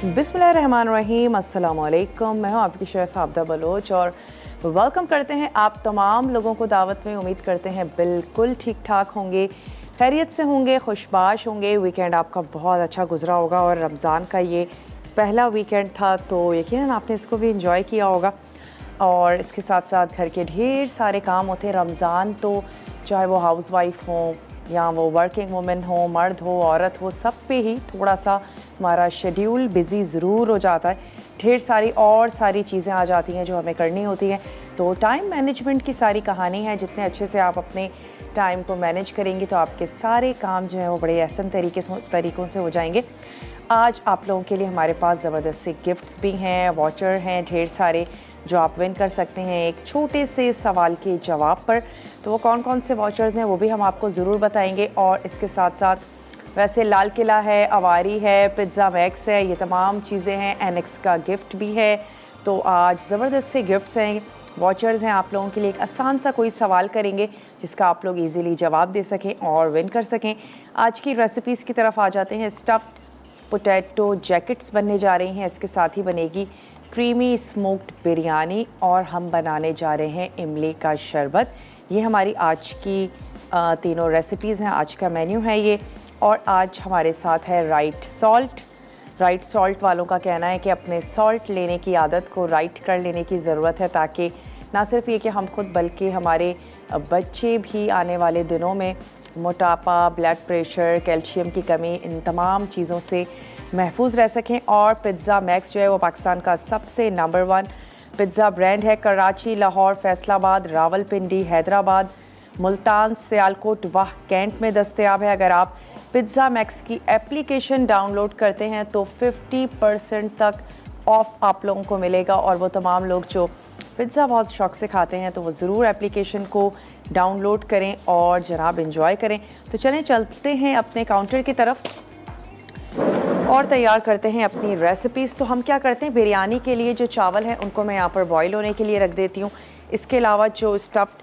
बिस्मिल्लाहिर्रहमानिर्रहीम, अस्सलाम वालेकुम। मैं हूँ आपकी शेफ़ आबदा बलोच और वेलकम करते हैं आप तमाम लोगों को दावत में। उम्मीद करते हैं बिल्कुल ठीक ठाक होंगे, खैरियत से होंगे, खुशबाश होंगे। वीकेंड आपका बहुत अच्छा गुजरा होगा और रमज़ान का ये पहला वीकेंड था तो यकीनन आपने इसको भी इंजॉय किया होगा। और इसके साथ साथ घर के ढेर सारे काम होते हैं। रमज़ान तो चाहे वो हाउस वाइफ हों या वो वर्किंग वुमेन हो, मर्द हो, औरत हो, सब पे ही थोड़ा सा हमारा शेड्यूल बिज़ी ज़रूर हो जाता है। ढेर सारी और सारी चीज़ें आ जाती हैं जो हमें करनी होती हैं। तो टाइम मैनेजमेंट की सारी कहानी है। जितने अच्छे से आप अपने टाइम को मैनेज करेंगी तो आपके सारे काम जो हैं वो बड़े आसान तरीक़ों से हो जाएंगे। आज आप लोगों के लिए हमारे पास ज़बरदस्त से गिफ्ट्स भी हैं, वाचर हैं ढेर सारे जो आप विन कर सकते हैं एक छोटे से सवाल के जवाब पर। तो वो कौन कौन से वाचर्स हैं वो भी हम आपको ज़रूर बताएंगे। और इसके साथ साथ वैसे लाल किला है, अवारी है, पिज़्ज़ा मैक्स है, ये तमाम चीज़ें हैं। एनेक्स का गिफ्ट भी है। तो आज ज़बरदस्त से गिफ्ट्स हैं, वाचर्स हैं। आप लोगों के लिए एक आसान सा कोई सवाल करेंगे जिसका आप लोग इजीली जवाब दे सकें और विन कर सकें। आज की रेसिपीज़ की तरफ आ जाते हैं। स्टफ्ड पोटैटो जैकेट्स बनने जा रही हैं, इसके साथ ही बनेगी क्रीमी स्मोक्ड बिरयानी और हम बनाने जा रहे हैं इमली का शरबत। ये हमारी आज की तीनों रेसिपीज़ हैं, आज का मेन्यू है ये। और आज हमारे साथ है राइट सॉल्ट वालों का कहना है कि अपने सॉल्ट लेने की आदत को राइट कर लेने की ज़रूरत है, ताकि ना सिर्फ ये कि हम खुद बल्कि हमारे बच्चे भी आने वाले दिनों में मोटापा, ब्लड प्रेशर, कैल्शियम की कमी, इन तमाम चीज़ों से महफूज रह सकें। और पिज़्ज़ा मैक्स जो है वो पाकिस्तान का सबसे नंबर 1 पिज़्ज़ा ब्रांड है। कराची, लाहौर, फैसलाबाद, रावलपिंडी, हैदराबाद, मुल्तान, सियालकोट व कैंट में दस्तयाब है। अगर आप पिज़्ज़ा मैक्स की एप्लीकेशन डाउनलोड करते हैं तो 50% तक ऑफ आप लोगों को मिलेगा। और वो तमाम लोग जो पिज़्ज़ा बहुत शौक़ से खाते हैं तो वो ज़रूर एप्लीकेशन को डाउनलोड करें और जनाब एंजॉय करें। तो चलें चलते हैं अपने काउंटर की तरफ और तैयार करते हैं अपनी रेसिपीज़। तो हम क्या करते हैं, बिरयानी के लिए जो चावल हैं उनको मैं यहाँ पर बॉईल होने के लिए रख देती हूँ। इसके अलावा जो स्टफ्ड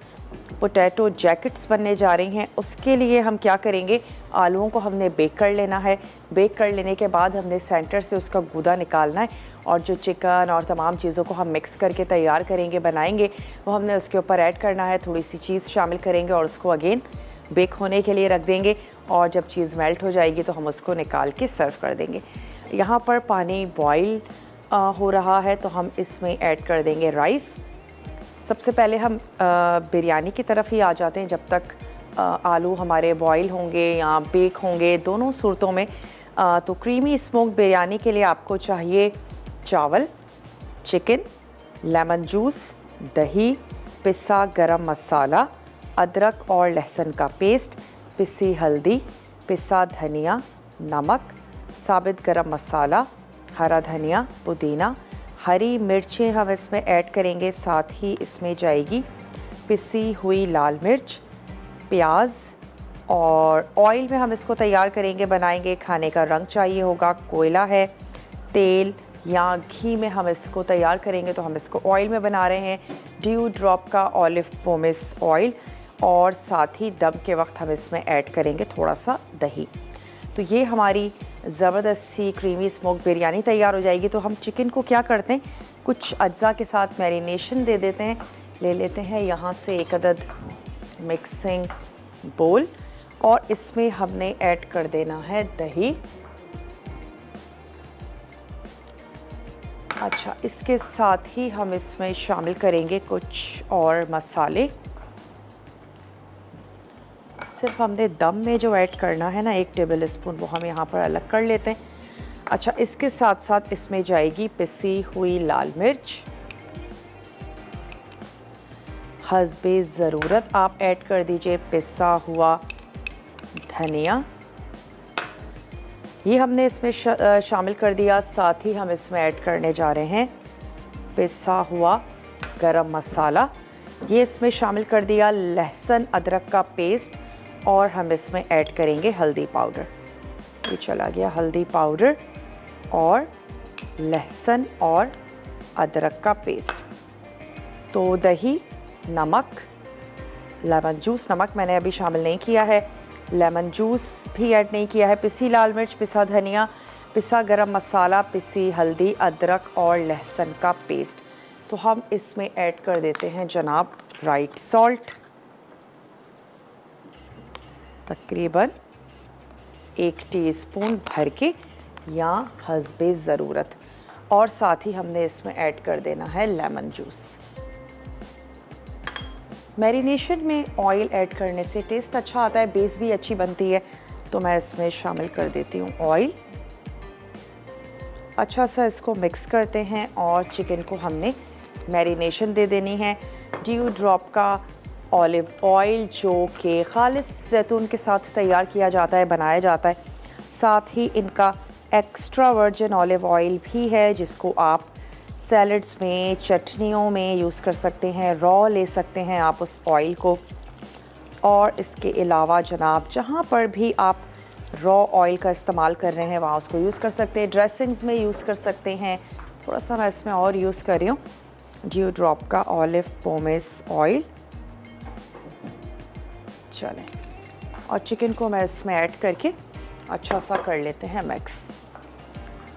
पोटैटो जैकेट्स बनने जा रही हैं उसके लिए हम क्या करेंगे, आलूओं को हमने बेक कर लेना है। बेक कर लेने के बाद हमने सेंटर से उसका गूदा निकालना है और जो चिकन और तमाम चीज़ों को हम मिक्स करके तैयार करेंगे, बनाएंगे, वो हमने उसके ऊपर ऐड करना है। थोड़ी सी चीज़ शामिल करेंगे और उसको अगेन बेक होने के लिए रख देंगे। और जब चीज़ मेल्ट हो जाएगी तो हम उसको निकाल के सर्व कर देंगे। यहाँ पर पानी बॉईल हो रहा है तो हम इसमें ऐड कर देंगे राइस। सबसे पहले हम बिरयानी की तरफ ही आ जाते हैं। जब तक आलू हमारे बॉईल होंगे या बेक होंगे, दोनों सूरतों में तो क्रीमी स्मोक्ड बिरयानी के लिए आपको चाहिए चावल, चिकन, लेमन जूस, दही, पिसा गरम मसाला, अदरक और लहसुन का पेस्ट, पिसी हल्दी, पिसा धनिया, नमक, साबित गरम मसाला, हरा धनिया, पुदीना, हरी मिर्चें हम इसमें ऐड करेंगे। साथ ही इसमें जाएगी पिसी हुई लाल मिर्च, प्याज और ऑयल में हम इसको तैयार करेंगे, बनाएंगे। खाने का रंग चाहिए होगा, कोयला है, तेल या घी में हम इसको तैयार करेंगे तो हम इसको ऑयल में बना रहे हैं, ड्यू ड्रॉप का ऑलिव पोमेस ऑयल। और साथ ही दम के वक्त हम इसमें ऐड करेंगे थोड़ा सा दही। तो ये हमारी ज़बरदस्त सी क्रीमी स्मोक बिरयानी तैयार हो जाएगी। तो हम चिकन को क्या करते हैं, कुछ अज्जा के साथ मैरिनेशन दे देते हैं। ले लेते हैं यहाँ से एक अदद मिक्सिंग बोल और इसमें हमने ऐड कर देना है दही। अच्छा, इसके साथ ही हम इसमें शामिल करेंगे कुछ और मसाले। सिर्फ हमने दम में जो ऐड करना है ना 1 टेबल स्पून, वो हम यहाँ पर अलग कर लेते हैं। अच्छा, इसके साथ साथ इसमें जाएगी पिसी हुई लाल मिर्च। हस्बे ज़रूरत आप ऐड कर दीजिए पिसा हुआ धनिया, ये हमने इसमें शामिल कर दिया। साथ ही हम इसमें ऐड करने जा रहे हैं पिसा हुआ गरम मसाला, ये इसमें शामिल कर दिया। लहसुन अदरक का पेस्ट और हम इसमें ऐड करेंगे हल्दी पाउडर। ये चला गया हल्दी पाउडर और लहसुन और अदरक का पेस्ट। तो दही, नमक, लेमन जूस, नमक मैंने अभी शामिल नहीं किया है, लेमन जूस भी ऐड नहीं किया है, पिसी लाल मिर्च, पिसा धनिया, पिसा गरम मसाला, पिसी हल्दी, अदरक और लहसुन का पेस्ट। तो हम इसमें ऐड कर देते हैं जनाब राइट सॉल्ट, तकरीबन 1 टीस्पून भर के या हस्बे ज़रूरत। और साथ ही हमने इसमें ऐड कर देना है लेमन जूस। मैरिनेशन में ऑयल ऐड करने से टेस्ट अच्छा आता है, बेस भी अच्छी बनती है। तो मैं इसमें शामिल कर देती हूँ ऑयल। अच्छा सा इसको मिक्स करते हैं और चिकन को हमने मैरिनेशन दे देनी है। ड्यू ड्रॉप का ऑलिव ऑयल जो कि खालिस जैतून के साथ तैयार किया जाता है, बनाया जाता है। साथ ही इनका एक्स्ट्रा वर्जिन ऑलिव ऑयल भी है जिसको आप सैलड्स में, चटनियों में यूज़ कर सकते हैं, रॉ ले सकते हैं आप उस ऑयल को। और इसके अलावा जनाब जहाँ पर भी आप रॉ ऑयल का इस्तेमाल कर रहे हैं वहाँ उसको यूज़ कर सकते हैं, ड्रेसिंग्स में यूज़ कर सकते हैं। थोड़ा सा मैं इसमें और यूज़ कर रही हूँ ड्यू ड्रॉप का ऑलिव पोमेस ऑयल। चलें, और चिकन को मैं इसमें ऐड करके अच्छा सा कर लेते हैं मिक्स।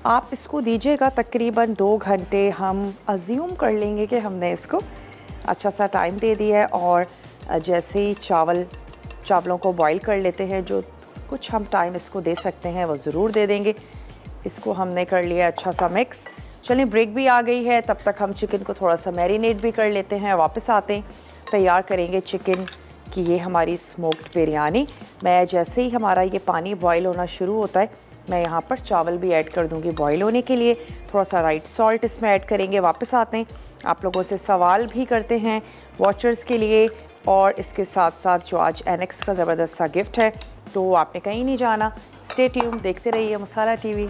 आप इसको दीजिएगा तकरीबन 2 घंटे, हम अज्यूम कर लेंगे कि हमने इसको अच्छा सा टाइम दे दिया है। और जैसे ही चावलों को बॉईल कर लेते हैं, जो कुछ हम टाइम इसको दे सकते हैं वो ज़रूर दे देंगे। इसको हमने कर लिया अच्छा सा मिक्स। चलिए, ब्रेक भी आ गई है, तब तक हम चिकन को थोड़ा सा मैरिनेट भी कर लेते हैं। वापस आते हैं, तैयार करेंगे चिकन की ये हमारी स्मोक्ड बिरयानी। मैं जैसे ही हमारा ये पानी बॉईल होना शुरू होता है, मैं यहाँ पर चावल भी ऐड कर दूँगी बॉईल होने के लिए। थोड़ा सा राइट सॉल्ट इसमें ऐड करेंगे। वापस आते हैं, आप लोगों से सवाल भी करते हैं वॉचर्स के लिए, और इसके साथ साथ जो आज एनेक्स का ज़बरदस्त सा गिफ्ट है। तो आपने कहीं नहीं जाना, स्टे ट्यून्ड, देखते रहिए मसाला टीवी।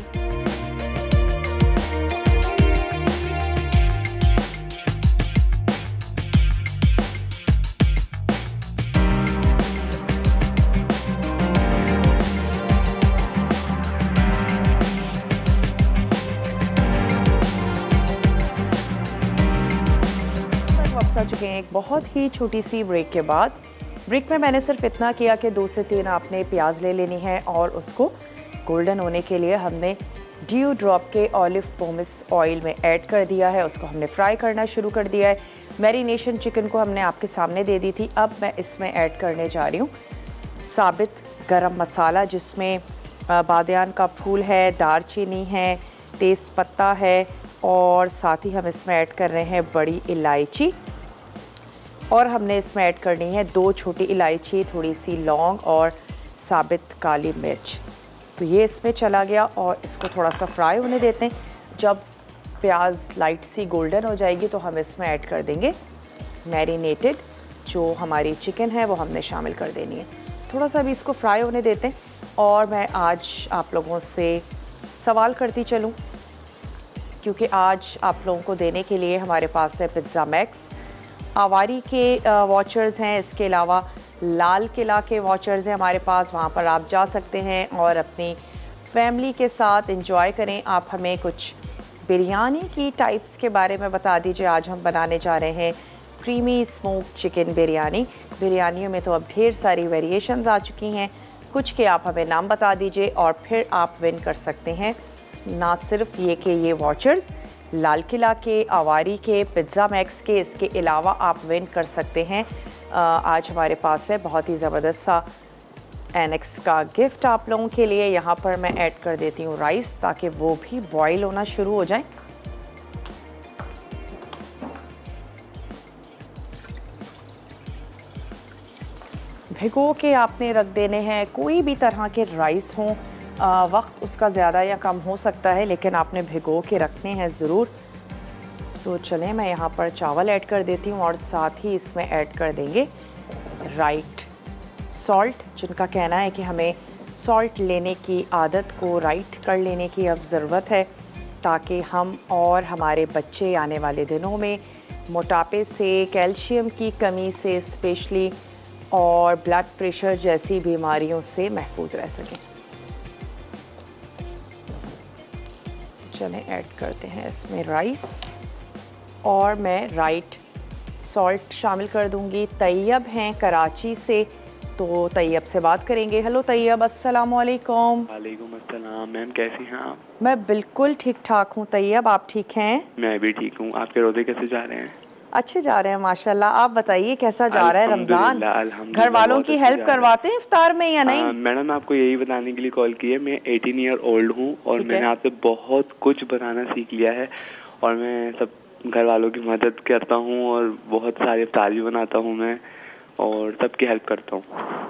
आ चुके हैं एक बहुत ही छोटी सी ब्रेक के बाद। ब्रेक में मैंने सिर्फ इतना किया कि 2 से 3 आपने प्याज ले लेनी है और उसको गोल्डन होने के लिए हमने ड्यू ड्रॉप के ऑलिव पोमेस ऑयल में ऐड कर दिया है। उसको हमने फ्राई करना शुरू कर दिया है। मैरिनेशन चिकन को हमने आपके सामने दे दी थी। अब मैं इसमें ऐड करने जा रही हूँ साबित गरम मसाला, जिसमें बादियान का फूल है, दालचीनी है, तेज़ पत्ता है, और साथ ही हम इसमें ऐड कर रहे हैं बड़ी इलायची, और हमने इसमें ऐड करनी है 2 छोटी इलायची, थोड़ी सी लौंग और साबित काली मिर्च। तो ये इसमें चला गया और इसको थोड़ा सा फ्राई होने देते हैं। जब प्याज लाइट सी गोल्डन हो जाएगी तो हम इसमें ऐड कर देंगे मैरिनेटेड जो हमारी चिकन है, वो हमने शामिल कर देनी है। थोड़ा सा भी इसको फ्राई होने देते हैं। और मैं आज आप लोगों से सवाल करती चलूँ, क्योंकि आज आप लोगों को देने के लिए हमारे पास है पिज़्ज़ा मैक्स। आवारी के वॉचर्स हैं, इसके अलावा लाल किला के वॉचर्स हैं हमारे पास। वहाँ पर आप जा सकते हैं और अपनी फैमिली के साथ एंजॉय करें। आप हमें कुछ बिरयानी की टाइप्स के बारे में बता दीजिए। आज हम बनाने जा रहे हैं क्रीमी स्मोक्ड चिकन बिरयानी। बिरयानियों में तो अब ढेर सारी वेरिएशंस आ चुकी हैं, कुछ के आप हमें नाम बता दीजिए और फिर आप विन कर सकते हैं ना सिर्फ ये कि ये वॉचर्स लाल किला के, आवारी के, पिज़्ज़ा मैक्स के, इसके अलावा आप विन कर सकते हैं आज हमारे पास है बहुत ही ज़बरदस्त सा एनेक्स का गिफ्ट आप लोगों के लिए। यहाँ पर मैं ऐड कर देती हूँ राइस ताकि वो भी बॉईल होना शुरू हो जाए। भिगो के आपने रख देने हैं। कोई भी तरह के राइस हों, वक्त उसका ज़्यादा या कम हो सकता है, लेकिन आपने भिगो के रखने हैं ज़रूर। तो चलें, मैं यहाँ पर चावल ऐड कर देती हूँ और साथ ही इसमें ऐड कर देंगे राइट सॉल्ट, जिनका कहना है कि हमें सॉल्ट लेने की आदत को राइट कर लेने की अब ज़रूरत है, ताकि हम और हमारे बच्चे आने वाले दिनों में मोटापे से, कैल्शियम की कमी से स्पेशली, और ब्लड प्रेशर जैसी बीमारियों से महफूज रह सकें। चलें, ऐड करते हैं इसमें राइस और मैं राइट सॉल्ट शामिल कर दूंगी। तैयब हैं कराची से, तो तैयब से बात करेंगे। हेलो तैयब, अस्सलाम वालेकुम। वालेकुम अस्सलाम। मैम कैसी हैं आप? मैं बिल्कुल ठीक ठाक हूँ तैयब, आप ठीक हैं? मैं भी ठीक हूँ। आपके रोज़े कैसे जा रहे हैं? अच्छे जा रहे हैं माशाल्लाह। आप बताइए कैसा जा रहा है रमज़ान? अल्हम्दुलिल्लाह घर अल्हम्दुलिल्लाह वालों बहुत की अच्छे हेल्प जा रहे करवाते हैं इफ्तार में या नहीं? हैं। मैडम मैं आपको यही बताने के लिए कॉल की है, मैं 18 ईयर ओल्ड हूँ और ठीक मैंने है। आपसे बहुत कुछ बनाना सीख लिया है और मैं सब घर वालों की मदद करता हूँ और बहुत सारे इफ्तार भी बनाता हूँ मैं और सबकी हेल्प करता हूँ।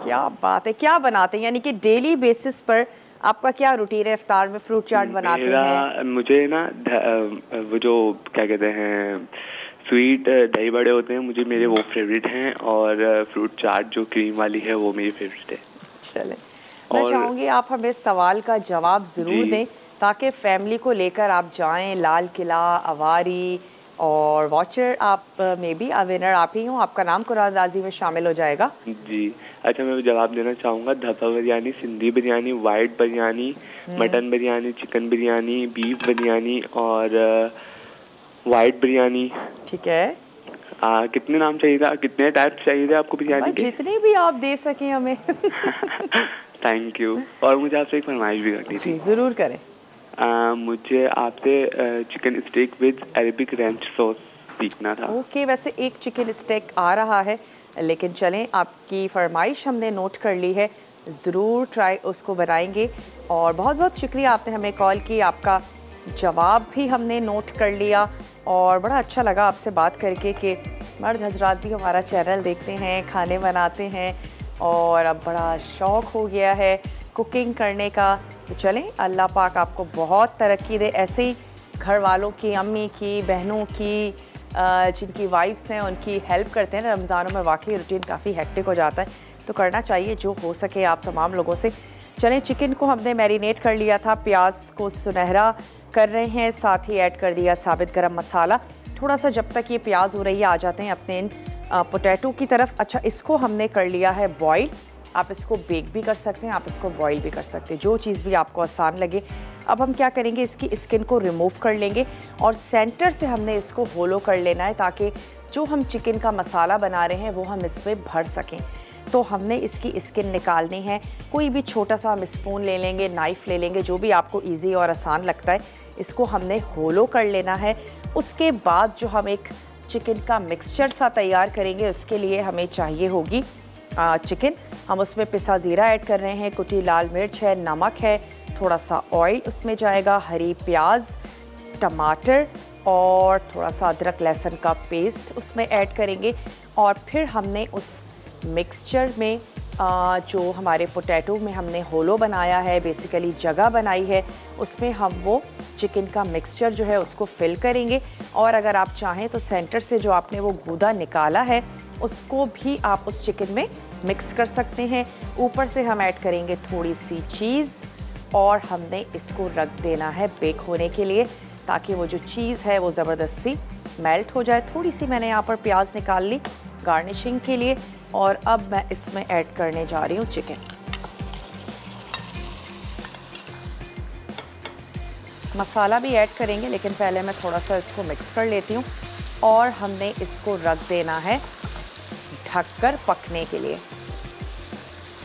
क्या बात है, क्या बनाते हैं? यानी कि डेली बेसिस पर आपका क्या रूटीन है? इफ्तार में फ्रूट चाट बनाते हैं? मुझे ना वो जो क्या कहते हैं स्वीट दही बड़े होते हैं, मुझे मेरे वो फेवरेट हैं और फ्रूट चाट जो क्रीम वाली है वो मेरी फेवरेट है। चलें, मैं और चाहूँगी आप हमें इस सवाल का जवाब ज़रूर जी दें ताकि फैमिली को लेकर आप जाएं लाल किला, अवारी और वॉचर। आप मे बी विनर आप ही हों, आपका नाम कुरादाजी में शामिल हो जाएगा। जी। अच्छा मैं जवाब देना चाहूँगा धपा biryani, Sindhi biryani, white biryani, mutton biryani, chicken biryani, beef biryani और वाइट बिरयानी। ठीक है, कितने नाम चाहिए था, कितने टाइप चाहिए थे आपको बिरयानी बस के? जितनी भी आप दे सकें हमें। Thank you. और मुझे आपसे एक फरमाइश भी करनी थी। जी ज़रूर करें। मुझे आपसे chicken steak with Arabic ranch sauce सीखना था। ओके, वैसे एक चिकन स्टेक आ रहा है, लेकिन चलें आपकी फरमाइश हमने नोट कर ली है, ज़रूर ट्राई उसको बनाएंगे। और बहुत बहुत शुक्रिया आपने हमें कॉल की, आपका जवाब भी हमने नोट कर लिया और बड़ा अच्छा लगा आपसे बात करके कि मर्द हजरात भी हमारा चैनल देखते हैं, खाने बनाते हैं और अब बड़ा शौक़ हो गया है कुकिंग करने का। तो चलें, अल्लाह पाक आपको बहुत तरक्की दे, ऐसे ही घर वालों की, अम्मी की, बहनों की, जिनकी वाइफ्स हैं उनकी हेल्प करते हैं। रमज़ानों में वाकई रूटीन काफ़ी हेक्टिक हो जाता है, तो करना चाहिए जो हो सके आप तमाम लोगों से। चलें, चिकन को हमने मैरिनेट कर लिया था, प्याज को सुनहरा कर रहे हैं, साथ ही ऐड कर दिया साबित गरम मसाला। थोड़ा सा जब तक ये प्याज हो रही है आ जाते हैं अपने इन पोटैटो की तरफ। अच्छा, इसको हमने कर लिया है बॉयल। आप इसको बेक भी कर सकते हैं, आप इसको बॉईल भी कर सकते हैं, जो चीज़ भी आपको आसान लगे। अब हम क्या करेंगे, इसकी स्किन को रिमूव कर लेंगे और सेंटर से हमने इसको होलो कर लेना है ताकि जो हम चिकन का मसाला बना रहे हैं वो हम इसमें भर सकें। तो हमने इसकी स्किन निकालनी है। कोई भी छोटा सा हम स्पून ले लेंगे, नाइफ़ ले लेंगे, जो भी आपको ईजी और आसान लगता है। इसको हमने होलो कर लेना है। उसके बाद जो हम एक चिकन का मिक्सचर सा तैयार करेंगे, उसके लिए हमें चाहिए होगी चिकन। हम उसमें पिसा ज़ीरा ऐड कर रहे हैं, कुटी लाल मिर्च है, नमक है, थोड़ा सा ऑयल उसमें जाएगा, हरी प्याज, टमाटर और थोड़ा सा अदरक लहसुन का पेस्ट उसमें ऐड करेंगे। और फिर हमने उस मिक्सचर में जो हमारे पोटैटो में हमने होलो बनाया है, बेसिकली जगह बनाई है, उसमें हम वो चिकन का मिक्सचर जो है उसको फिल करेंगे। और अगर आप चाहें तो सेंटर से जो आपने वो गूदा निकाला है उसको भी आप उस चिकन में मिक्स कर सकते हैं। ऊपर से हम ऐड करेंगे थोड़ी सी चीज़ और हमने इसको रख देना है बेक होने के लिए ताकि वो जो चीज़ है वो ज़बरदस्ती मेल्ट हो जाए। थोड़ी सी मैंने यहाँ पर प्याज निकाल ली गार्निशिंग के लिए और अब मैं इसमें ऐड करने जा रही हूँ चिकन। मसाला भी ऐड करेंगे लेकिन पहले मैं थोड़ा सा इसको मिक्स कर लेती हूँ और हमने इसको रख देना है ढककर पकने के लिए।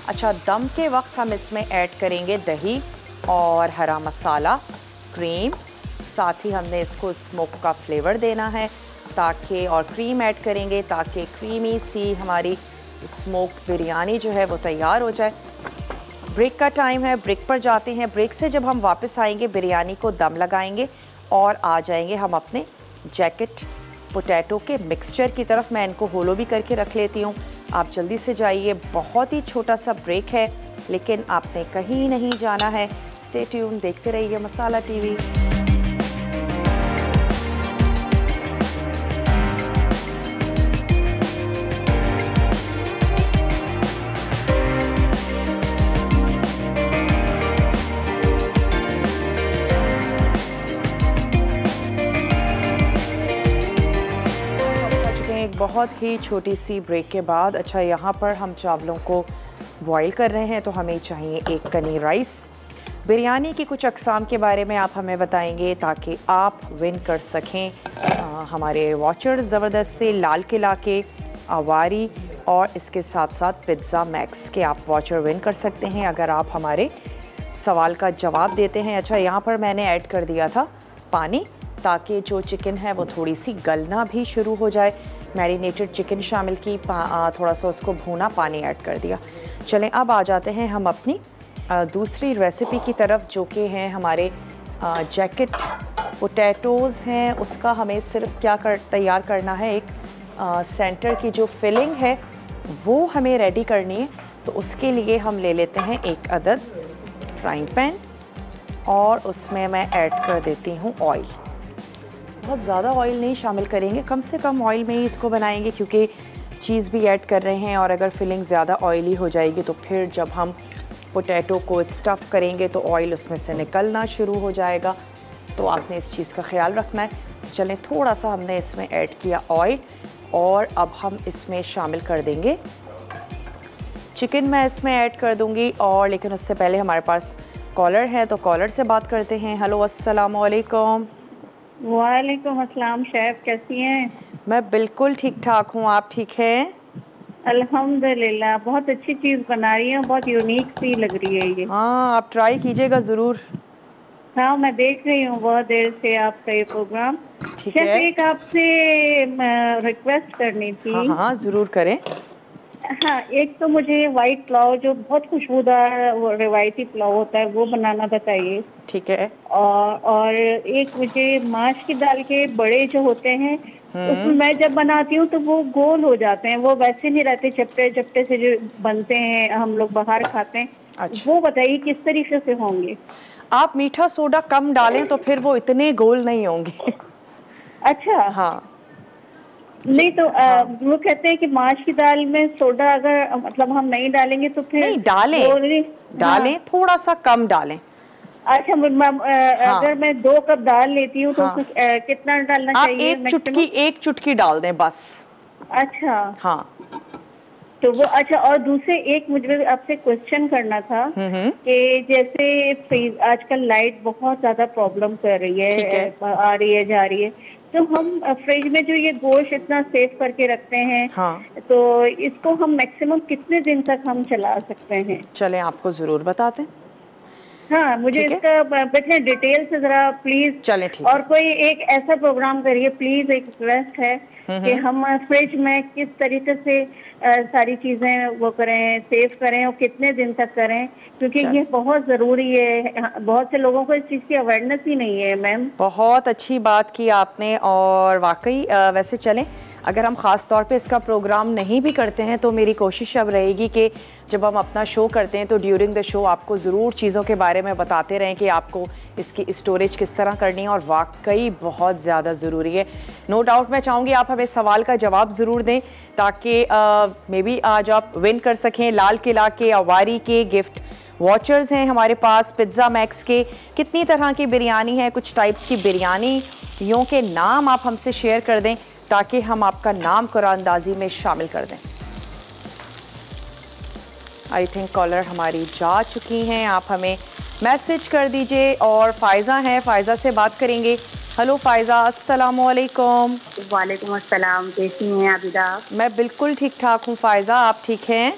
अच्छा, दम के वक्त हम इसमें ऐड करेंगे दही और हरा मसाला, क्रीम, साथ ही हमने इसको स्मोक का फ्लेवर देना है ताकि, और क्रीम ऐड करेंगे ताकि क्रीमी सी हमारी स्मोक बिरयानी जो है वो तैयार हो जाए। ब्रेक का टाइम है, ब्रेक पर जाते हैं। ब्रेक से जब हम वापस आएंगे बिरयानी को दम लगाएंगे और आ जाएंगे हम अपने जैकेट पोटैटो के मिक्सचर की तरफ। मैं इनको होलो भी करके रख लेती हूँ, आप जल्दी से जाइए। बहुत ही छोटा सा ब्रेक है लेकिन आपने कहीं नहीं जाना है। स्टे ट्यून, देखते रहिए मसाला टीवी। एक बहुत ही छोटी सी ब्रेक के बाद, अच्छा यहाँ पर हम चावलों को बॉईल कर रहे हैं तो हमें चाहिए एक कनी राइस। बिरयानी की कुछ अक़साम के बारे में आप हमें बताएंगे ताकि आप विन कर सकें हमारे वॉचर्स ज़बरदस्त से लाल किला के, आवारी और इसके साथ साथ पिज़्ज़ा मैक्स के आप वॉचर विन कर सकते हैं अगर आप हमारे सवाल का जवाब देते हैं। अच्छा, यहाँ पर मैंने ऐड कर दिया था पानी, ताकि जो चिकन है वो थोड़ी सी गलना भी शुरू हो जाए। मैरिनेटेड चिकन शामिल की, थोड़ा सा उसको भूना, पानी ऐड कर दिया। चलें अब आ जाते हैं हम अपनी दूसरी रेसिपी की तरफ, जो कि हैं हमारे जैकेट पोटैटोज़ हैं। उसका हमें सिर्फ तैयार करना है, एक सेंटर की जो फिलिंग है वो हमें रेडी करनी है। तो उसके लिए हम ले लेते हैं एक अदद फ्राइंग पैन और उसमें मैं ऐड कर देती हूँ ऑयल। बहुत ज़्यादा ऑयल नहीं शामिल करेंगे, कम से कम ऑयल में ही इसको बनाएंगे, क्योंकि चीज़ भी ऐड कर रहे हैं और अगर फिलिंग ज़्यादा ऑयली हो जाएगी तो फिर जब हम पोटैटो को स्टफ़ करेंगे तो ऑयल उसमें से निकलना शुरू हो जाएगा। तो आपने इस चीज़ का ख्याल रखना है। चलें, थोड़ा सा हमने इसमें ऐड किया ऑयल और अब हम इसमें शामिल कर देंगे चिकन। मैं इसमें ऐड कर दूंगी, और लेकिन उससे पहले हमारे पास कॉलर है, तो कॉलर से बात करते हैं। हेलो, अस्सलाम वालेकुम। वालेकुम अस्सलाम। शेफ कैसी हैं? मैं बिल्कुल ठीक ठाक हूँ, आप ठीक हैं? अल्हम्दुलिल्लाह, बहुत अच्छी चीज़ बना रही हैं, बहुत यूनिक सी लग रही है ये। हाँ, आप ट्राई कीजिएगा ज़रूर। हाँ, मैं देख रही हूँ बहुत देर से आपका ये प्रोग्राम। ठीक शेफ, है। एक आपसे रिक्वेस्ट करनी थी। हाँ हाँ, ज़रूर करें। हाँ, एक तो मुझे वाइट पुलाव, जो बहुत खुशबूदार वो रिवायती पुलाव होता है, वो बनाना बताइए। ठीक है। और एक मुझे माश की दाल के बड़े जो होते हैं, उसमें मैं जब बनाती हूँ तो वो गोल हो जाते हैं, वो वैसे नहीं रहते चपटे चपटे से जो बनते हैं हम लोग बाहर खाते हैं। अच्छा। वो बताइए किस तरीके से होंगे। आप मीठा सोडा कम डालें तो फिर वो इतने गोल नहीं होंगे। अच्छा। हाँ नहीं तो वो कहते हैं कि माश की दाल में सोडा अगर मतलब हम नहीं डालेंगे तो फिर नहीं, डालें डालें, हाँ। थोड़ा सा कम डालें। अच्छा, अगर मैं 2 कप दाल लेती हूँ तो हाँ। उसमें कितना डालना आप चाहिए मैक्सिमम? एक चुटकी डाल दें बस। अच्छा। हाँ। तो वो अच्छा, और दूसरे एक मुझे आपसे क्वेश्चन करना था कि जैसे फ्रीज आजकल लाइट बहुत ज्यादा प्रॉब्लम कर रही ठीक है, है। आ रही है जा रही है, तो हम फ्रिज में जो ये गोश्त इतना सेव करके रखते हैं, हाँ। तो इसको हम मैक्सिमम कितने दिन तक हम चला सकते हैं? चलें, आपको ज़रूर बताते हैं। हाँ, मुझे ठीक है? इसका बच्चे डिटेल से जरा प्लीज। चलें, ठीक और है। कोई एक ऐसा प्रोग्राम करिए प्लीज, एक रिक्वेस्ट है कि हम फ्रिज में किस तरीके से सारी चीजें वो करें, सेव करें और कितने दिन तक करें, क्योंकि ये बहुत जरूरी है। बहुत से लोगों को इस चीज की अवेयरनेस ही नहीं है। मैम, बहुत अच्छी बात की आपने, और वाकई वैसे चलें, अगर हम ख़ास तौर पे इसका प्रोग्राम नहीं भी करते हैं तो मेरी कोशिश अब रहेगी कि जब हम अपना शो करते हैं तो ड्यूरिंग द शो आपको ज़रूर चीज़ों के बारे में बताते रहें कि आपको इसकी स्टोरेज किस तरह करनी है, और वाकई बहुत ज़्यादा ज़रूरी है। नो डाउट मैं चाहूँगी आप हमें सवाल का जवाब ज़रूर दें, ताकि मे बी आज आप विन कर सकें लाल किला के अवारी के गिफ्ट वॉचर्स हैं हमारे पास, पिज़्ज़ा मैक्स के। कितनी तरह की बिरयानी है, कुछ टाइप्स की बिरयानियों के नाम आप हमसे शेयर कर दें ताकि हम आपका नाम कुरानंदाजी में शामिल कर दें। आई थिंक कॉलर हमारी जा चुकी हैं, आप हमें मैसेज कर दीजिए। और फ़ायज़ा हैं, फ़ायज़ा से बात करेंगे। हेलो फ़ायज़ा, अस्सलाम वालेकुम। वालेकुम अस्सलाम, कैसी हैं आबिदा? मैं बिल्कुल ठीक ठाक हूँ फ़ायज़ा, आप ठीक हैं?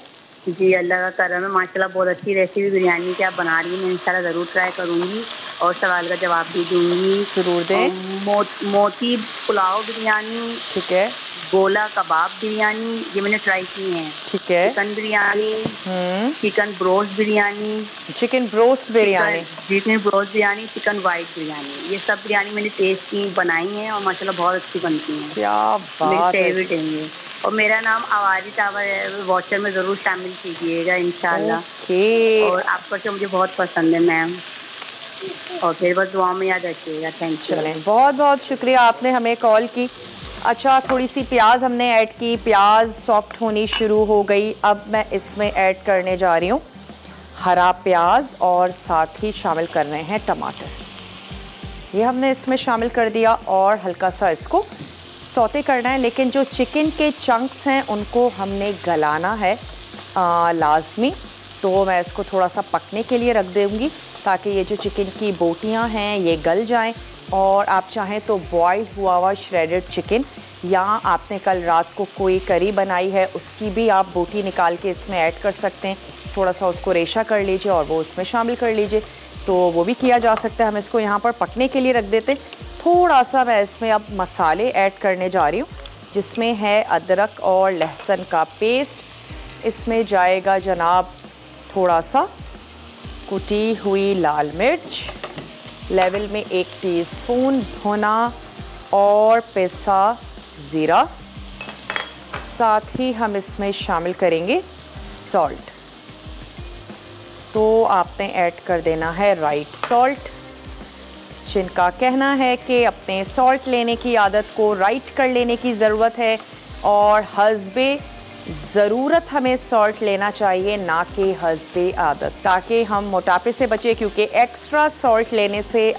जी, अल्लाह का करम है, माशाल्लाह। बहुत अच्छी रेसिपी बिरयानी की आप बना रही हैं, मैं इंशाल्लाह ज़रूर ट्राई करूँगी और सवाल का जवाब भी दूँगी। ज़रूर दें। मोती पुलाव बिरयानी, ठीक है। गोला कबाब बिरयानी, ये मैंने ट्राई की हैं। ठीक है। Chicken biryani, chicken broast biryani, chicken broast biryani, chicken broast biryani, chicken white biryani, ये सब बिरयानी मैंने टेस्ट की, बनाई हैं और माशाल्लाह बहुत अच्छी बनती हैं। क्या बात है। फेवरेट है ये। और मेरा नाम आवारी टावर है, वॉचर में ज़रूर शामिल कीजिएगा इंशाल्लाह। ओके। और आपका शो मुझे बहुत पसंद है मैम, और फिर बस दुआ में याद रखिएगा। Thank you. चलें, बहुत बहुत शुक्रिया, आपने हमें कॉल की। अच्छा, थोड़ी सी प्याज हमने ऐड की, प्याज सॉफ्ट होनी शुरू हो गई। अब मैं इसमें ऐड करने जा रही हूँ हरा प्याज, और साथ ही शामिल कर रहे हैं टमाटर। ये हमने इसमें शामिल कर दिया और हल्का सा इसको सौते करना है। लेकिन जो चिकन के चंक्स हैं उनको हमने गलाना है लाजमी, तो मैं इसको थोड़ा सा पकने के लिए रख दूँगी ताकि ये जो चिकन की बोटियां हैं ये गल जाएं। और आप चाहें तो बॉयल हुआ श्रेडेड चिकन, या आपने कल रात को कोई करी बनाई है उसकी भी आप बोटी निकाल के इसमें ऐड कर सकते हैं। थोड़ा सा उसको रेशा कर लीजिए और वो उसमें शामिल कर लीजिए, तो वो भी किया जा सकता है। हम इसको यहाँ पर पकने के लिए रख देते। थोड़ा सा मैं इसमें अब मसाले ऐड करने जा रही हूँ, जिसमें है अदरक और लहसुन का पेस्ट। इसमें जाएगा जनाब थोड़ा सा कुटी हुई लाल मिर्च, लेवल में 1 टीस्पून भुना और पिसा ज़ीरा, साथ ही हम इसमें शामिल करेंगे सॉल्ट। तो आपने ऐड कर देना है राइट सॉल्ट। जिनका कहना है कि अपने सॉल्ट लेने की आदत को राइट कर लेने की ज़रूरत है और हस्बे ज़रूरत हमें सॉल्ट लेना चाहिए, ना कि हस्बे आदत, ताकि हम मोटापे से बचें। क्योंकि एक्स्ट्रा सॉल्ट लेने से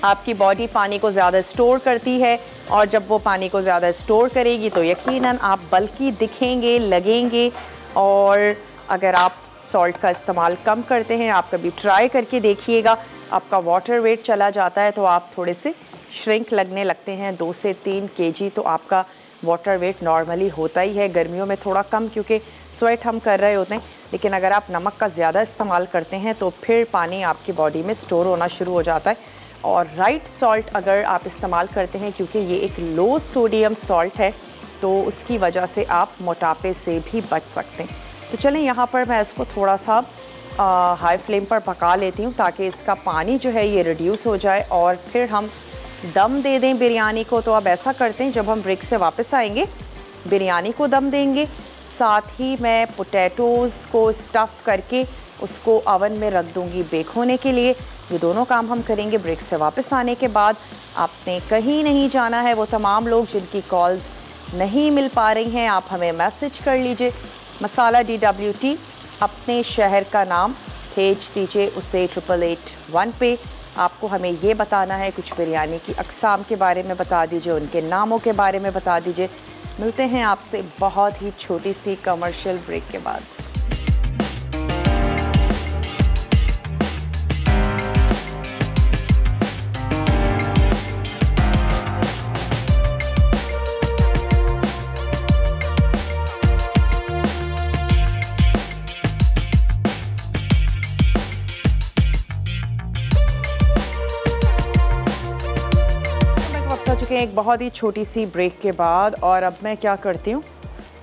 आपकी बॉडी पानी को ज़्यादा स्टोर करती है, और जब वो पानी को ज़्यादा स्टोर करेगी तो यकीनन आप बल्कि दिखेंगे, लगेंगे। और अगर आप सॉल्ट का इस्तेमाल कम करते हैं, आप कभी ट्राई करके देखिएगा, आपका वाटर वेट चला जाता है तो आप थोड़े से श्रिंक लगने लगते हैं, 2 से 3 केजी तो आपका वाटर वेट नॉर्मली होता ही है। गर्मियों में थोड़ा कम, क्योंकि स्वेट हम कर रहे होते हैं। लेकिन अगर आप नमक का ज़्यादा इस्तेमाल करते हैं तो फिर पानी आपकी बॉडी में स्टोर होना शुरू हो जाता है। और राइट सॉल्ट अगर आप इस्तेमाल करते हैं, क्योंकि ये एक लो सोडियम सॉल्ट है, तो उसकी वजह से आप मोटापे से भी बच सकते हैं। तो चलें, यहाँ पर मैं इसको थोड़ा सा हाई फ्लेम पर पका लेती हूँ, ताकि इसका पानी जो है ये रिड्यूस हो जाए और फिर हम दम दे दें बिरयानी को। तो अब ऐसा करते हैं, जब हम ब्रेक से वापस आएंगे बिरयानी को दम देंगे। साथ ही मैं पोटैटोज़ को स्टफ़ करके उसको ओवन में रख दूँगी बेक होने के लिए। ये दोनों काम हम करेंगे ब्रेक से वापस आने के बाद। आपने कहीं नहीं जाना है। वो तमाम लोग जिनकी कॉल्स नहीं मिल पा रही हैं, आप हमें मैसेज कर लीजिए, मसाला DWT अपने शहर का नाम भेज दीजिए उसे 8881 पे। आपको हमें ये बताना है, कुछ बिरयानी की अक़साम के बारे में बता दीजिए, उनके नामों के बारे में बता दीजिए। मिलते हैं आपसे बहुत ही छोटी सी कमर्शियल ब्रेक के बाद। एक बहुत ही छोटी सी ब्रेक के बाद, और अब मैं क्या करती हूँ,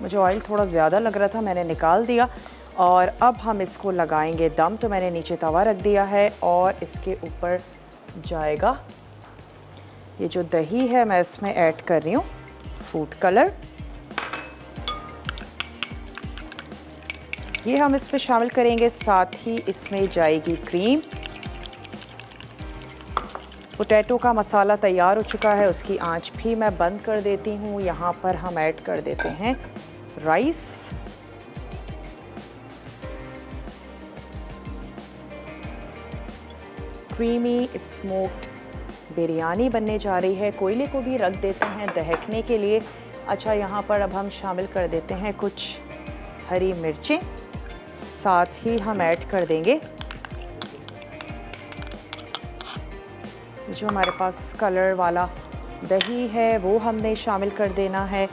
मुझे ऑयल थोड़ा ज़्यादा लग रहा था, मैंने निकाल दिया। और अब हम इसको लगाएंगे दम। तो मैंने नीचे तवा रख दिया है और इसके ऊपर जाएगा ये जो दही है, मैं इसमें ऐड कर रही हूँ फूड कलर। ये हम इसमें शामिल करेंगे, साथ ही इसमें जाएगी क्रीम। पोटैटो का मसाला तैयार हो चुका है, उसकी आंच भी मैं बंद कर देती हूँ। यहाँ पर हम ऐड कर देते हैं राइस। क्रीमी स्मोक्ड बिरयानी बनने जा रही है। कोयले को भी रख देते हैं दहकने के लिए। अच्छा, यहाँ पर अब हम शामिल कर देते हैं कुछ हरी मिर्चें, साथ ही हम ऐड कर देंगे जो हमारे पास कलर वाला दही है, वो हमने शामिल कर देना है।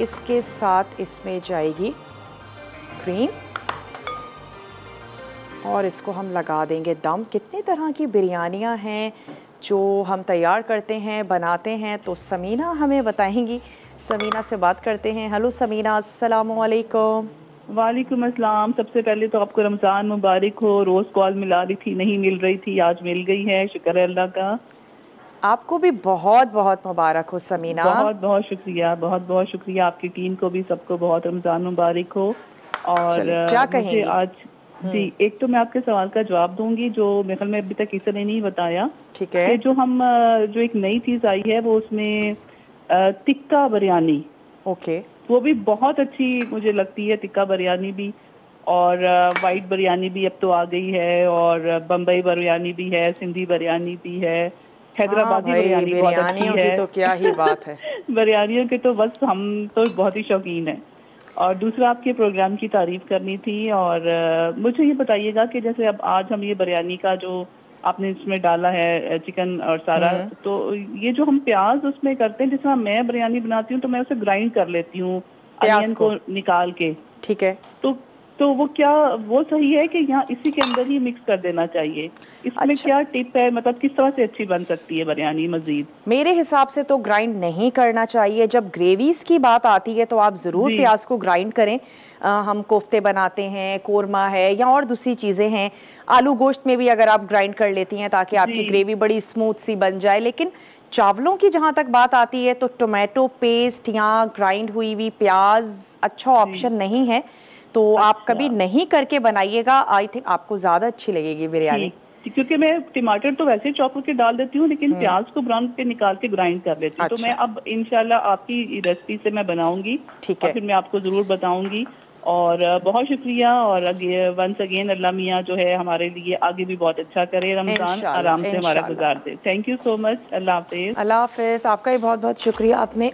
इसके साथ इसमें जाएगी क्रीम और इसको हम लगा देंगे दम। कितने तरह की बिरयानियां हैं जो हम तैयार करते हैं, बनाते हैं, तो समीना हमें बताएंगी। समीना से बात करते हैं। हेलो समीना, अस्सलाम वालेकुम। वालेकुम अस्सलाम। सबसे पहले तो आपको रमज़ान मुबारक हो। रोज़ कॉल मिला रही थी, नहीं मिल रही थी, आज मिल गई है, शुक्र है अल्लाह का। आपको भी बहुत बहुत मुबारक हो समीना। बहुत बहुत शुक्रिया, बहुत बहुत शुक्रिया। आपकी टीम को भी, सबको बहुत रमज़ान मुबारक हो। और क्या कहेंगे आज जी, एक तो मैं आपके सवाल का जवाब दूंगी जो मेरे ख्याल में अभी तक किसी ने नहीं बताया। ठीक है। कि जो एक नई चीज़ आई है वो उसमें टिक्का बिरयानी। ओके। वो भी बहुत अच्छी मुझे लगती है, टिक्का बिरयानी भी। और वाइट बिरयानी भी अब तो आ गई है, और बम्बई बिरयानी भी है, सिंधी बिरयानी भी है, हैदराबादी बिरयानी बहुत अच्छी है। तो क्या ही बात है। बिरयानियों के तो बस हम तो बहुत ही शौकीन हैं। और दूसरा, आपके प्रोग्राम की तारीफ करनी थी। और मुझे ये बताइएगा कि जैसे अब आज हम ये बिरयानी का जो आपने इसमें डाला है चिकन और सारा, तो ये जो हम प्याज उसमें करते हैं, जिस तरह मैं बिरयानी बनाती हूँ तो मैं उसे ग्राइंड कर लेती हूँ अनियन को निकाल के। ठीक है। तो तो वो क्या वो सही है कि यहाँ इसी के अंदर ही मिक्स कर देना चाहिए? इसमें अच्छा। क्या टिप है, मतलब किस तरह से अच्छी बन सकती है बिरयानी मजीद? मेरे हिसाब से तो ग्राइंड नहीं करना चाहिए। जब ग्रेवीज की बात आती है तो आप ज़रूर जी प्याज को ग्राइंड करें। हम कोफ्ते बनाते हैं, कोरमा है या और दूसरी चीज़ें हैं, आलू गोश्त में भी अगर आप ग्राइंड कर लेती हैं ताकि आपकी जी ग्रेवी बड़ी स्मूथ सी बन जाए। लेकिन चावलों की जहाँ तक बात आती है तो टोमेटो पेस्ट या ग्राइंड हुई हुई प्याज अच्छा जी। ऑप्शन नहीं है। तो आप कभी अच्छा, नहीं करके बनाइएगा, आई थिंक आपको ज़्यादा अच्छी लगेगी बिरयानी। ठीक। क्योंकि मैं टमाटर तो वैसे ही चॉप करके डाल देती हूँ, लेकिन प्याज को ब्राउन पे निकाल के ग्राइंड कर लेती हूँ। तो मैं अच्छा, अब इंशाल्लाह आपकी रेसिपी से मैं बनाऊंगी ठीक और है। फिर मैं आपको जरूर बताऊंगी। और बहुत शुक्रिया। और वंस अगेन अल्लाह मियाँ जो है हमारे लिए आगे भी बहुत अच्छा करे, रमजान आराम इंशाल्लाह से हमारा इंशाल्लाह। गुजार दे। Thank you so much. अल्लाह हाफिज। अल्लाह हाफ़िज़। आपका भी बहुत बहुत शुक्रिया, आपने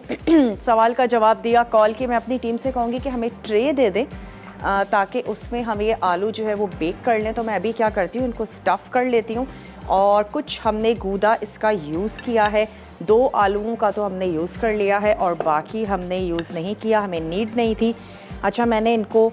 सवाल का जवाब दिया कॉल की। मैं अपनी टीम से कहूँगी कि हमें ट्रे दे दें ताकि उसमें हम ये आलू जो है वो बेक कर लें। तो मैं अभी क्या करती हूँ, इनको स्टफ़ कर लेती हूँ। और कुछ हमने गूदा इसका यूज़ किया है, 2 आलूओं का तो हमने यूज़ कर लिया है और बाकी हमने यूज़ नहीं किया, हमें नीड नहीं थी। अच्छा, मैंने इनको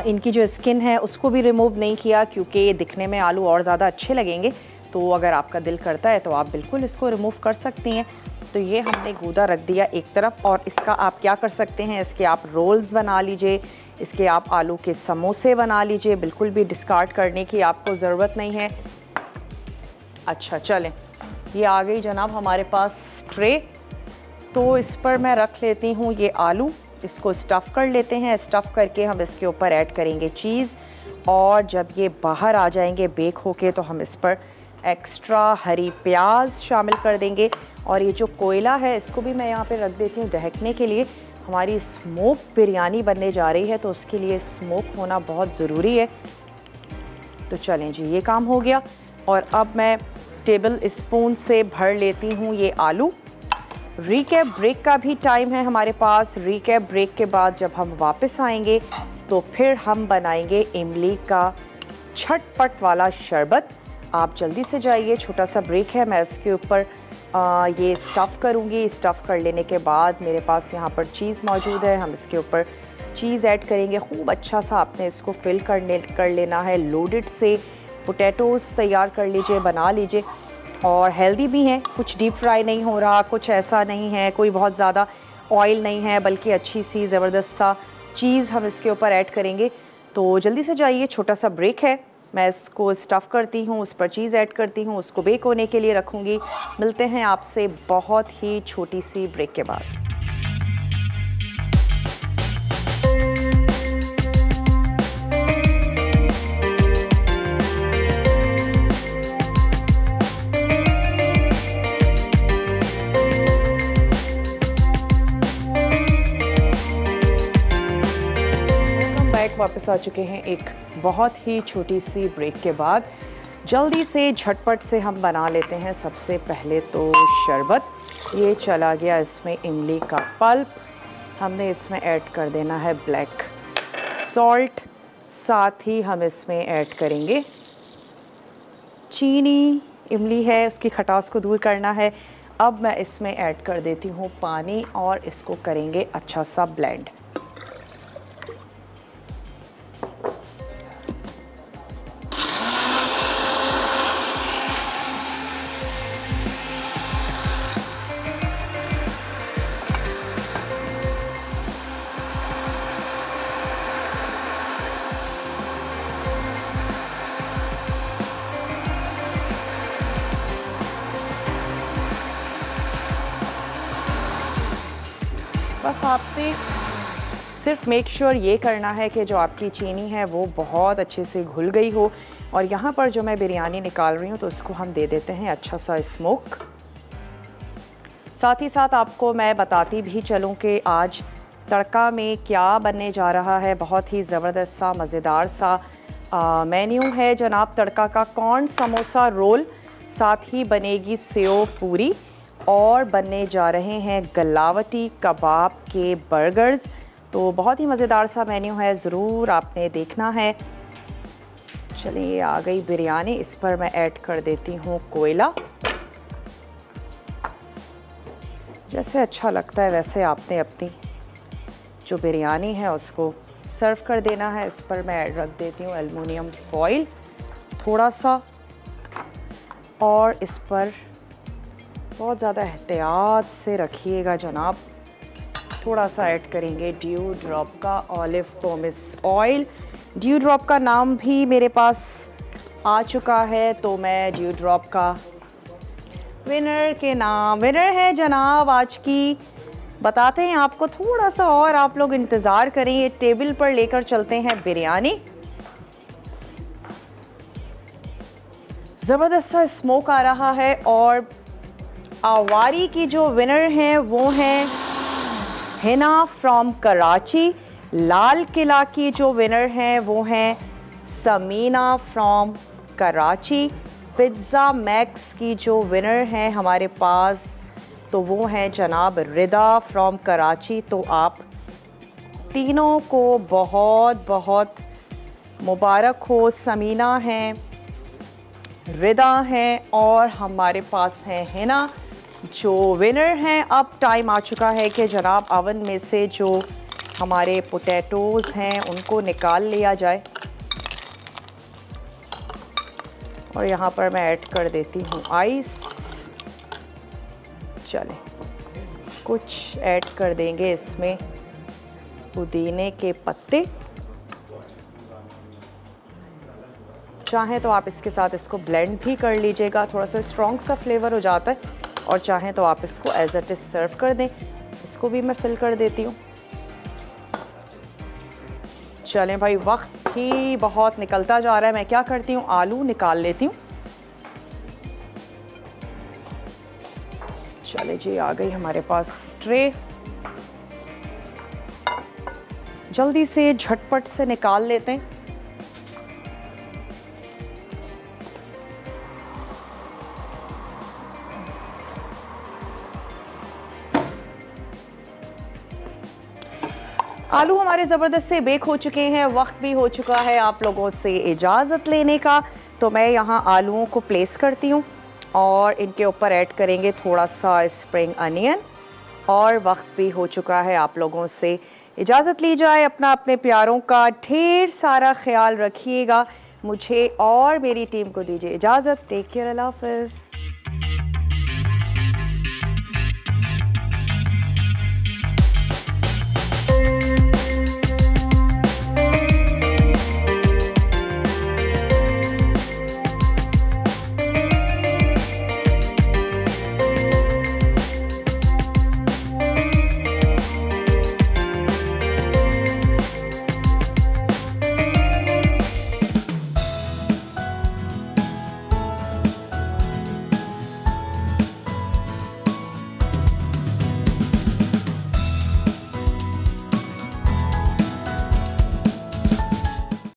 इनकी जो स्किन है उसको भी रिमूव नहीं किया क्योंकि दिखने में आलू और ज़्यादा अच्छे लगेंगे। तो अगर आपका दिल करता है तो आप बिल्कुल इसको रिमूव कर सकती हैं। तो ये हमने गूदा रख दिया एक तरफ। और इसका आप क्या कर सकते हैं, इसके आप रोल्स बना लीजिए, इसके आप आलू के समोसे बना लीजिए, बिल्कुल भी डिस्कार्ड करने की आपको ज़रूरत नहीं है। अच्छा चलें, ये आ गई जनाब हमारे पास ट्रे। तो इस पर मैं रख लेती हूँ ये आलू, इसको स्टफ़ कर लेते हैं। स्टफ़ करके हम इसके ऊपर ऐड करेंगे चीज़। और जब ये बाहर आ जाएंगे बेक होके तो हम इस पर एक्स्ट्रा हरी प्याज शामिल कर देंगे। और ये जो कोयला है इसको भी मैं यहाँ पे रख देती हूँ दहकने के लिए। हमारी स्मोक बिरयानी बनने जा रही है तो उसके लिए स्मोक होना बहुत ज़रूरी है। तो चलें जी, ये काम हो गया। और अब मैं टेबल स्पून से भर लेती हूँ ये आलू। रीकैप ब्रेक का भी टाइम है हमारे पास। रीकैप ब्रेक के बाद जब हम वापस आएंगे तो फिर हम बनाएंगे इमली का झटपट वाला शरबत। आप जल्दी से जाइए, छोटा सा ब्रेक है। मैं इसके ऊपर ये स्टफ़ करूँगी। स्टफ़ कर लेने के बाद मेरे पास यहाँ पर चीज़ मौजूद है, हम इसके ऊपर चीज़ ऐड करेंगे। खूब अच्छा सा आपने इसको फिल कर लेना है। लोडेड से पोटैटोज़ तैयार कर लीजिए, बना लीजिए। और हेल्दी भी हैं, कुछ डीप फ्राई नहीं हो रहा, कुछ ऐसा नहीं है, कोई बहुत ज़्यादा ऑयल नहीं है, बल्कि अच्छी सी ज़बरदस्त सा चीज़ हम इसके ऊपर ऐड करेंगे। तो जल्दी से जाइए, छोटा सा ब्रेक है। मैं इसको स्टफ़ करती हूँ, उस पर चीज़ ऐड करती हूँ, उसको बेक होने के लिए रखूँगी। मिलते हैं आपसे बहुत ही छोटी सी ब्रेक के बाद। वापस आ चुके हैं एक बहुत ही छोटी सी ब्रेक के बाद। जल्दी से झटपट से हम बना लेते हैं सबसे पहले तो शरबत। ये चला गया इसमें इमली का पल्प। हमने इसमें ऐड कर देना है ब्लैक सॉल्ट, साथ ही हम इसमें ऐड करेंगे चीनी। इमली है, उसकी खटास को दूर करना है। अब मैं इसमें ऐड कर देती हूँ पानी और इसको करेंगे अच्छा सा ब्लेंड। बस आपने सिर्फ मेक श्योर ये करना है कि जो आपकी चीनी है वो बहुत अच्छे से घुल गई हो। और यहाँ पर जो मैं बिरयानी निकाल रही हूँ तो इसको हम दे देते हैं अच्छा सा स्मोक। साथ ही साथ आपको मैं बताती भी चलूँ कि आज तड़का में क्या बनने जा रहा है। बहुत ही ज़बरदस्त सा मज़ेदार सा मेन्यू है जनाब तड़का का। कॉर्न समोसा रोल, साथ ही बनेगी सेव पूरी और बनने जा रहे हैं गलावटी कबाब के बर्गर्स। तो बहुत ही मज़ेदार सा मेन्यू है, ज़रूर आपने देखना है। चलिए, आ गई बिरयानी। इस पर मैं ऐड कर देती हूँ कोयला। जैसे अच्छा लगता है वैसे आपने अपनी जो बिरयानी है उसको सर्व कर देना है। इस पर मैं रख देती हूँ एल्युमिनियम फॉइल थोड़ा सा, और इस पर बहुत ज़्यादा एहतियात से रखिएगा जनाब। थोड़ा सा ऐड करेंगे ड्यू ड्रॉप का olive pomace oil. Dew drop का नाम भी मेरे पास आ चुका है, तो मैं ड्यू ड्रॉप का विनर है जनाब आज की, बताते हैं आपको। थोड़ा सा और आप लोग इंतज़ार करें, ये टेबल पर लेकर चलते हैं बिरयानी। ज़बरदस्त सा स्मोक आ रहा है, और आवारी की जो विनर हैं वो हैं हिना फ्रॉम कराची। लाल किला की जो विनर हैं वो हैं Samina from Karachi. Pizza Max की जो विनर हैं हमारे पास, तो वो हैं जनाब रिदा फ्रॉम कराची। तो आप तीनों को बहुत बहुत मुबारक हो। समीना हैं, रिदा हैं, और हमारे पास हैं हिना जो विनर हैं। अब टाइम आ चुका है कि जनाब ओवन में से जो हमारे पोटैटोज़ हैं उनको निकाल लिया जाए, और यहाँ पर मैं ऐड कर देती हूँ आइस। चलें, कुछ ऐड कर देंगे इसमें पुदीने के पत्ते। चाहें तो आप इसके साथ इसको ब्लेंड भी कर लीजिएगा, थोड़ा सा स्ट्रॉन्ग सा फ्लेवर हो जाता है। और चाहें तो आप इसको एज इट इज़ सर्व कर दें। इसको भी मैं फिल कर देती हूँ। चलें भाई, वक्त भी बहुत निकलता जा रहा है। मैं क्या करती हूँ, आलू निकाल लेती हूँ। चले जी, आ गई हमारे पास ट्रे। जल्दी से झटपट से निकाल लेते हैं। आलू हमारे ज़बरदस्त से बेक हो चुके हैं। वक्त भी हो चुका है आप लोगों से इजाज़त लेने का। तो मैं यहाँ आलूओं को प्लेस करती हूँ, और इनके ऊपर ऐड करेंगे थोड़ा सा स्प्रिंग अनियन। और वक्त भी हो चुका है आप लोगों से इजाज़त ली जाए। अपने प्यारों का ढेर सारा ख्याल रखिएगा। मुझे और मेरी टीम को दीजिए इजाज़त। टेक केयर, अल्लाह हाफ़िज़।